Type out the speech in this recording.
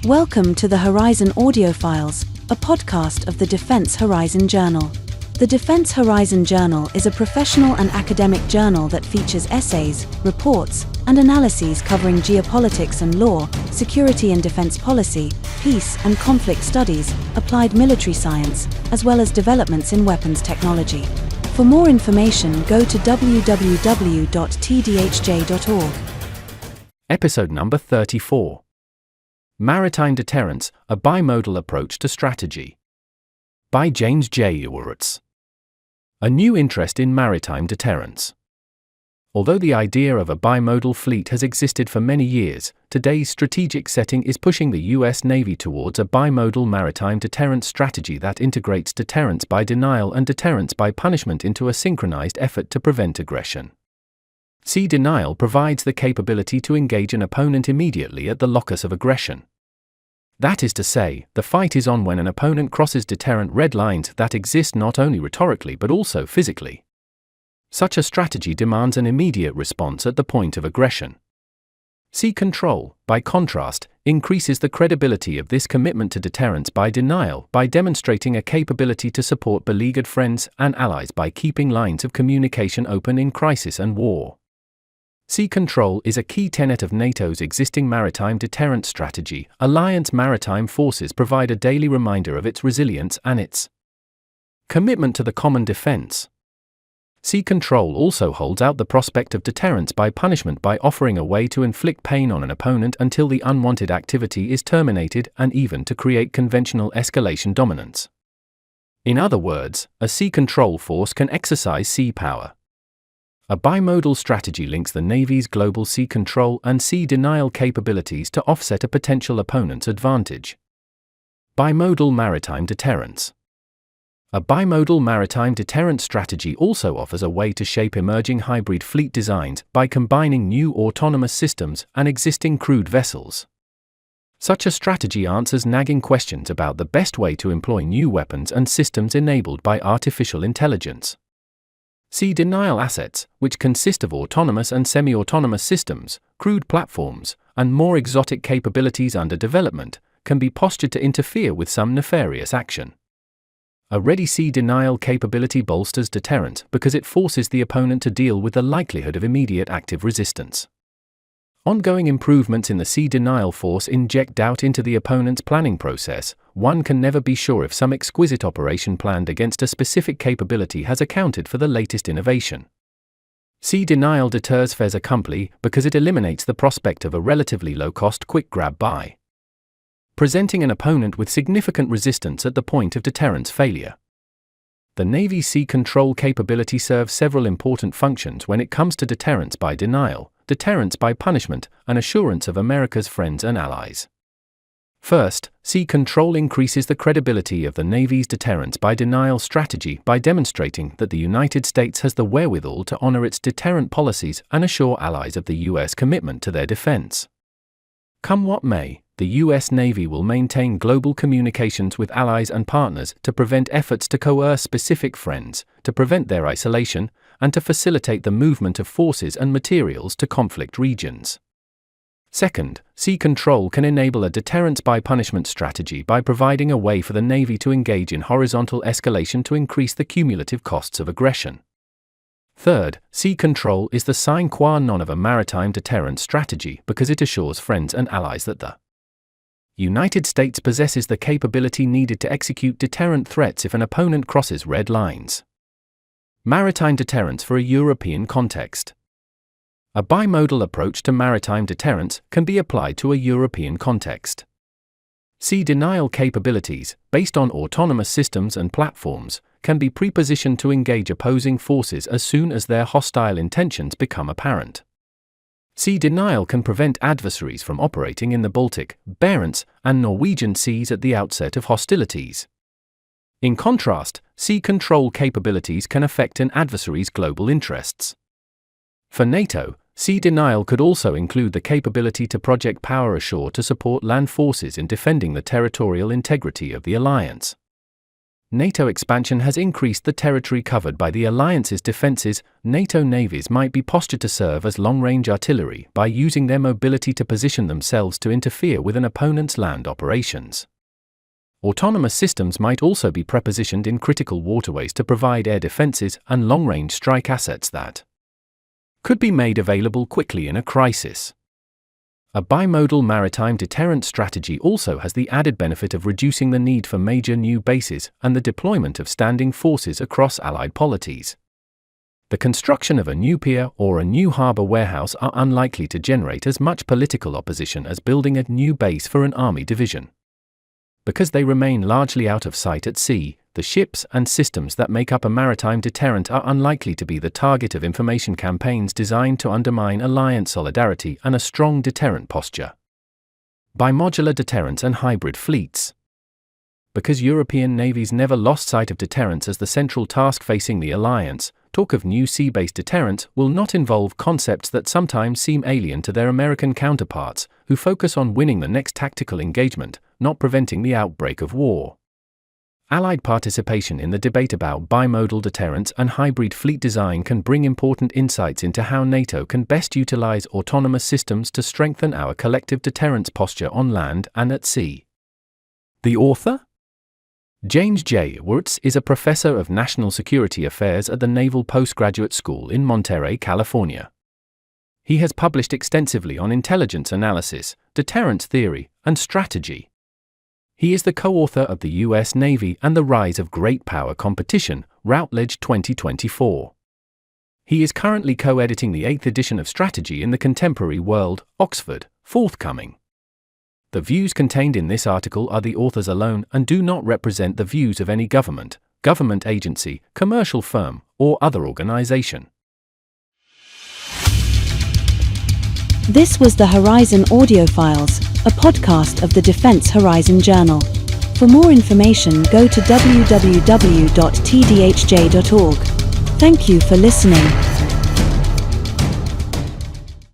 Welcome to the Horizon Audiofiles, a podcast of the Defense Horizon Journal. The Defense Horizon Journal is a professional and academic journal that features essays, reports, and analyses covering geopolitics and law, security and defense policy, peace and conflict studies, applied military science, as well as developments in weapons technology. For more information, go to www.tdhj.org. Episode number 34. Maritime Deterrence, a bi-modal approach to strategy. By James J. Uritz. A new interest in maritime deterrence. Although the idea of a bi-modal fleet has existed for many years, today's strategic setting is pushing the U.S. Navy towards a bi-modal maritime deterrence strategy that integrates deterrence by denial and deterrence by punishment into a synchronized effort to prevent aggression. Sea denial provides the capability to engage an opponent immediately at the locus of aggression. That is to say, the fight is on when an opponent crosses deterrent red lines that exist not only rhetorically but also physically. Such a strategy demands an immediate response at the point of aggression. Sea control, by contrast, increases the credibility of this commitment to deterrence by denial by demonstrating a capability to support beleaguered friends and allies by keeping lines of communication open in crisis and war. Sea control is a key tenet of NATO's existing maritime deterrence strategy. Alliance maritime forces provide a daily reminder of its resilience and its commitment to the common defense. Sea control also holds out the prospect of deterrence by punishment by offering a way to inflict pain on an opponent until the unwanted activity is terminated and even to create conventional escalation dominance. In other words, a sea control force can exercise sea power. A bi-modal strategy links the Navy's global sea control and sea denial capabilities to offset a potential opponent's advantage. Bi-modal maritime deterrence. A bi-modal maritime deterrence strategy also offers a way to shape emerging hybrid fleet designs by combining new autonomous systems and existing crewed vessels. Such a strategy answers nagging questions about the best way to employ new weapons and systems enabled by artificial intelligence. Sea denial assets, which consist of autonomous and semi-autonomous systems, crewed platforms, and more exotic capabilities under development, can be postured to interfere with some nefarious action. A ready sea denial capability bolsters deterrent because it forces the opponent to deal with the likelihood of immediate active resistance. Ongoing improvements in the sea denial force inject doubt into the opponent's planning process. One can never be sure if some exquisite operation planned against a specific capability has accounted for the latest innovation. Sea denial deters fait accompli because it eliminates the prospect of a relatively low-cost quick grab by presenting an opponent with significant resistance at the point of deterrence failure. The Navy's sea control capability serves several important functions when it comes to deterrence by denial, deterrence by punishment, and assurance of America's friends and allies. First, sea control increases the credibility of the Navy's deterrence by denial strategy by demonstrating that the United States has the wherewithal to honor its deterrent policies and assure allies of the U.S. commitment to their defense. Come what may, the U.S. Navy will maintain global communications with allies and partners to prevent efforts to coerce specific friends, to prevent their isolation, and to facilitate the movement of forces and materials to conflict regions. Second, sea control can enable a deterrence by punishment strategy by providing a way for the Navy to engage in horizontal escalation to increase the cumulative costs of aggression. Third, sea control is the sine qua non of a maritime deterrence strategy because it assures friends and allies that the United States possesses the capability needed to execute deterrent threats if an opponent crosses red lines. Maritime deterrence for a European context. A bi-modal approach to maritime deterrence can be applied to a European context. Sea denial capabilities, based on autonomous systems and platforms, can be prepositioned to engage opposing forces as soon as their hostile intentions become apparent. Sea denial can prevent adversaries from operating in the Baltic, Barents, and Norwegian seas at the outset of hostilities. In contrast, sea control capabilities can affect an adversary's global interests. For NATO, sea denial could also include the capability to project power ashore to support land forces in defending the territorial integrity of the alliance. NATO expansion has increased the territory covered by the alliance's defenses. NATO navies might be postured to serve as long-range artillery by using their mobility to position themselves to interfere with an opponent's land operations. Autonomous systems might also be prepositioned in critical waterways to provide air defenses and long-range strike assets that could be made available quickly in a crisis. A bimodal maritime deterrent strategy also has the added benefit of reducing the need for major new bases and the deployment of standing forces across allied polities. The construction of a new pier or a new harbour warehouse are unlikely to generate as much political opposition as building a new base for an army division. Because they remain largely out of sight at sea, the ships and systems that make up a maritime deterrent are unlikely to be the target of information campaigns designed to undermine alliance solidarity and a strong deterrent posture. Bimodular deterrence and hybrid fleets. Because European navies never lost sight of deterrence as the central task facing the alliance, talk of new sea-based deterrence will not involve concepts that sometimes seem alien to their American counterparts, who focus on winning the next tactical engagement, not preventing the outbreak of war. Allied participation in the debate about bimodal deterrence and hybrid fleet design can bring important insights into how NATO can best utilize autonomous systems to strengthen our collective deterrence posture on land and at sea. The author? James J. Wirtz is a professor of national security affairs at the Naval Postgraduate School in Monterey, California. He has published extensively on intelligence analysis, deterrence theory, and strategy. He is the co-author of the U.S. Navy and the Rise of Great Power Competition, Routledge 2024. He is currently co-editing the 8th edition of Strategy in the Contemporary World, Oxford, forthcoming. The views contained in this article are the author's alone and do not represent the views of any government, government agency, commercial firm, or other organization. This was the Horizon Audiofiles, a podcast of the Defense Horizon Journal. For more information, go to www.tdhj.org. Thank you for listening.